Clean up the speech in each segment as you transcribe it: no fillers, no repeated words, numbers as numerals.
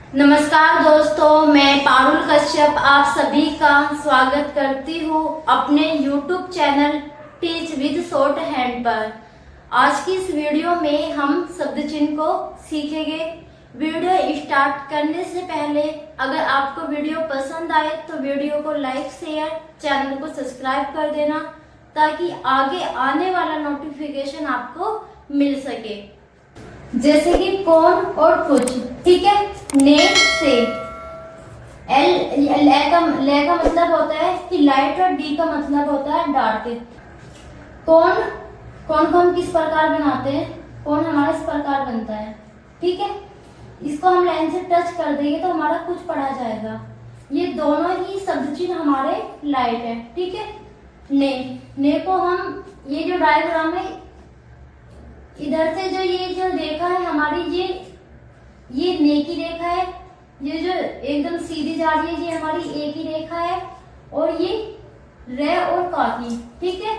नमस्कार दोस्तों, मैं पारुल कश्यप आप सभी का स्वागत करती हूँ अपने YouTube channel teach with short hand पर। आज की इस वीडियो में हम शब्द चिन्ह को सीखेंगे। वीडियो स्टार्ट करने से पहले अगर आपको वीडियो पसंद आए तो वीडियो को लाइक शेयर चैनल को सब्सक्राइब कर देना ताकि आगे आने वाला नोटिफिकेशन आपको मिल सके। जैसे कि कौन और कुछ, ठीक है। ने से ले का मतलब होता है कि लाइट और डी का मतलब होता है डार्क। कौन को हम किस प्रकार बनाते हैं, कौन हमारा इस प्रकार बनता है, ठीक है। इसको हम लाइन से टच कर देंगे तो हमारा कुछ पढ़ा जाएगा। ये दोनों ही शब्द चिन्ह हमारे लाइट है, ठीक है। ने को हम ये जो डायग्राम है इधर से जो ये जो रेखा है हमारी ये ने की रेखा है। ये जो एकदम सीधी जा रही है ये हमारी ए की रेखा है और ये रे और का की, ठीक है,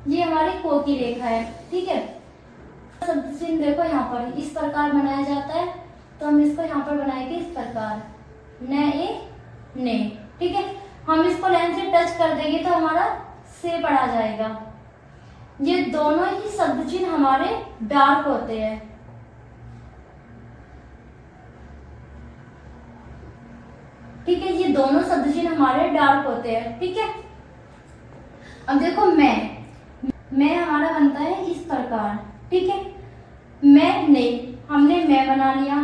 ये हमारी को की रेखा है, ठीक है। शब्द चिन्ह देखो यहाँ पर इस प्रकार बनाया जाता है तो हम इसको यहाँ पर बनाएंगे इस प्रकार ने, ठीक है। हम इसको लाइन से टच कर देंगे तो हमारा से पढ़ा जाएगा। ये दोनों ही शब्द चिन्ह हमारे डार्क होते हैं, ठीक है। ये दोनों शब्द चिन्ह हमारे डार्क होते हैं, ठीक है। अब देखो मैं हमारा बनता है इस प्रकार, ठीक है। ने हमने मैं बना लिया।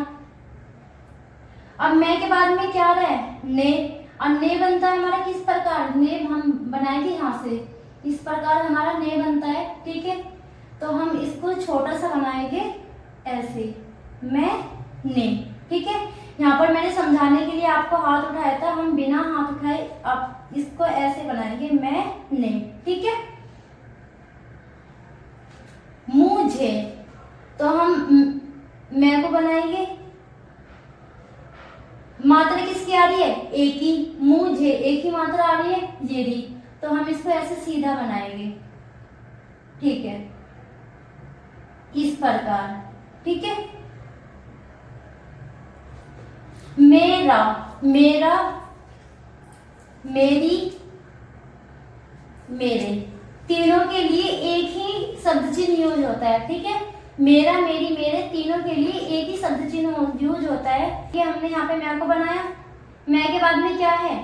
अब मैं के बाद में क्या रहा है ने, और ने बनता है हमारा किस प्रकार, ने हम बनाएंगे यहाँ से इस प्रकार हमारा ने बनता है, ठीक है। तो हम इसको छोटा सा बनाएंगे ऐसे ने, ठीक है। यहाँ पर मैंने समझाने के लिए आपको हाथ उठाया था, हम बिना हाथ उठाए अब इसको ऐसे बनाएंगे ने, ठीक है। मुझे तो हम मैं को बनाएंगे, मात्रा किसकी आ रही है एक ही, मुझे एक ही मात्रा आ रही है ये भी, तो हम इसको ऐसे सीधा बनाएंगे, ठीक है, इस प्रकार, ठीक है। मेरा मेरी मेरे तीनों के लिए एक ही शब्द चिन्ह यूज होता है, ठीक है। मेरा मेरी मेरे तीनों के लिए एक ही शब्द चिन्ह यूज होता है कि हमने यहाँ पे मैं को बनाया, मैं के बाद में क्या है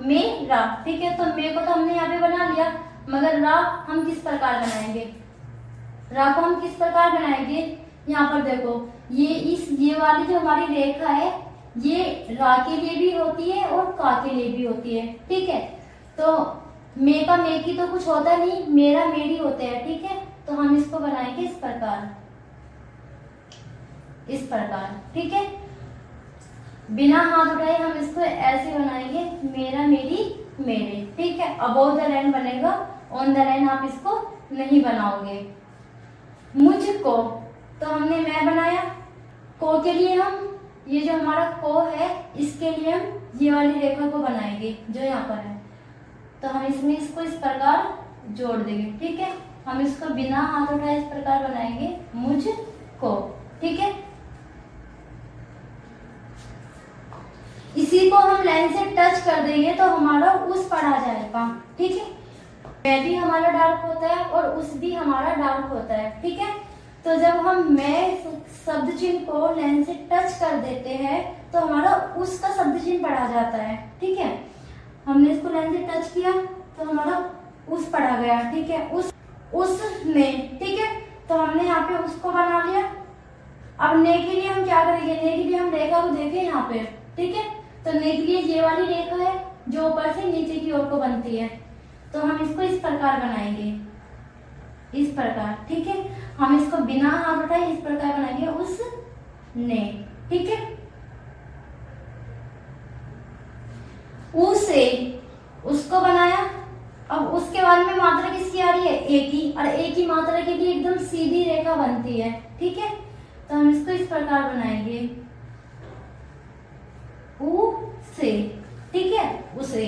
मेरा, ठीक है। तो मे को तो हमने यहाँ पे बना लिया, मगर रा हम किस प्रकार बनाएंगे, रा को हम किस प्रकार बनाएंगे। यहाँ पर देखो ये वाली जो हमारी रेखा है ये रा के लिए भी होती है और का के लिए भी होती है, ठीक है। तो मे का मे की तो कुछ होता नहीं, मेरा मेरी होते हैं, ठीक है। तो हम इसको बनाएंगे इस प्रकार, ठीक है। बिना हाथ उठाए हम इसको ऐसे बनाएंगे मेरा मेरी मेरे, ठीक है। अबोव द लाइन बनेगा, ऑन द लाइन आप इसको नहीं बनाओगे। मुझको तो हमने मैं बनाया, को के लिए हम ये जो हमारा को है इसके लिए हम ये वाली रेखा को बनाएंगे जो यहाँ पर है, तो हम इसमें इसको इस प्रकार जोड़ देंगे, ठीक है। हम इसको बिना हाथ उठाए इस प्रकार बनाएंगे मुझको, ठीक है। इसी को हम लाइन से टच कर देंगे तो हमारा उस पर आ जाएगा, ठीक है। मैं भी हमारा डार्क होता है और उस भी हमारा डार्क होता है, ठीक है। तो जब हम मैं शब्द चिन्ह को लाइन से टच कर देते हैं तो हमारा उस का शब्द चिन्ह पढ़ा जाता है, ठीक है। हमने इसको लाइन से टच किया तो हमारा उस पढ़ा गया, ठीक है। उस ने, ठीक है। तो हमने यहाँ पे उसको बना लिया। अब ने के लिए हम क्या करेंगे, ने के लिए हम रेखा को देखें यहाँ पे, ठीक है। तो ने के लिए ये वाली रेखा है जो ऊपर से नीचे की ओर को बनती है, तो हम इसको इस प्रकार बनाएंगे, इस प्रकार, ठीक है। हम इसको बिना हाथ उठाए इस प्रकार बनाएंगे उस ने, ठीक है। उसे उसको बनाया। अब उसके बाद में मात्रा किसकी आ रही है एक ही, और एक ही मात्रा के लिए एकदम सीधी रेखा बनती है, ठीक है। तो हम इसको इस प्रकार बनाएंगे उसे, ठीक है, उसे।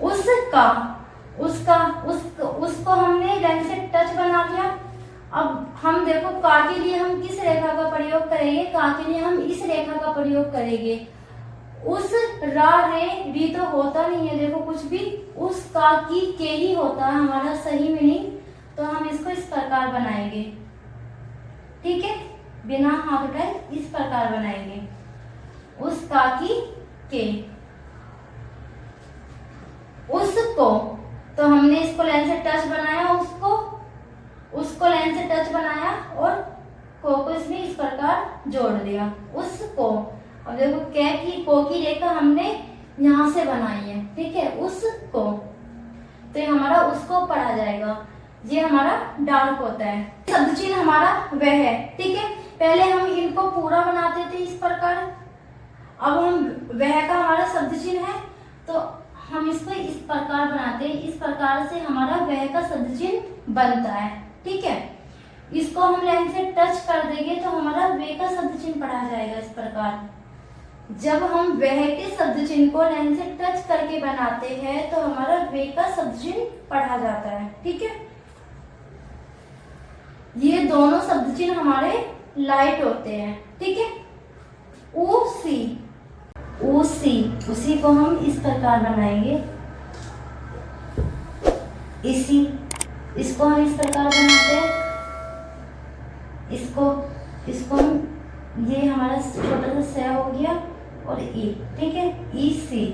उसका उसको हमने लाइन से टच बना लिया। अब हम देखो का के लिए हम किस रेखा का प्रयोग करेंगे, का के लिए हम इस रेखा का प्रयोग करेंगे। उस रा रे री तो होता नहीं है, देखो कुछ भी, उस का की के ही होता है हमारा सही मीनिंग। तो हम इसको इस प्रकार बनाएंगे, ठीक है, बिना हाथ उठाए इस प्रकार बनाएंगे, उस का की के। उसको तो हमने इसको लाइन से टच बनाया, उसको लाइन से टच बनाया और को इसमें इस प्रकार जोड़ दिया, उसको। अब देखो कै की को की रेखा हमने यहां से बनाई है, ठीक है, उसको। तो ये हमारा उसको पढ़ा जाएगा, ये हमारा डार्क होता है। शब्द चिन्ह हमारा वह है, ठीक है। पहले हम इनको पूरा बनाते थे इस प्रकार, अब हम वह का हमारा शब्द चिन्ह है तो हम इसको इस प्रकार बनाते हैं, इस प्रकार से हमारा वह का शब्द चिन्ह बनता है, ठीक है। इसको हम लाइन से टच कर देंगे तो हमारा वे का शब्द चिन्ह पढ़ा जाएगा इस प्रकार। जब हम वह के शब्द चिन्ह को लाइन से टच करके बनाते हैं तो हमारा वे का शब्द चिन्ह पढ़ा जाता है, ठीक है। ये दोनों शब्द चिन्ह हमारे लाइट होते हैं, ठीक है। उसी उसी उसी को हम इस प्रकार बनाएंगे, इसी, इसको हम इस प्रकार बनाते हैं, इसको हम, ये हमारा छोटा सा स हो गया और ई, ठीक है, इसी।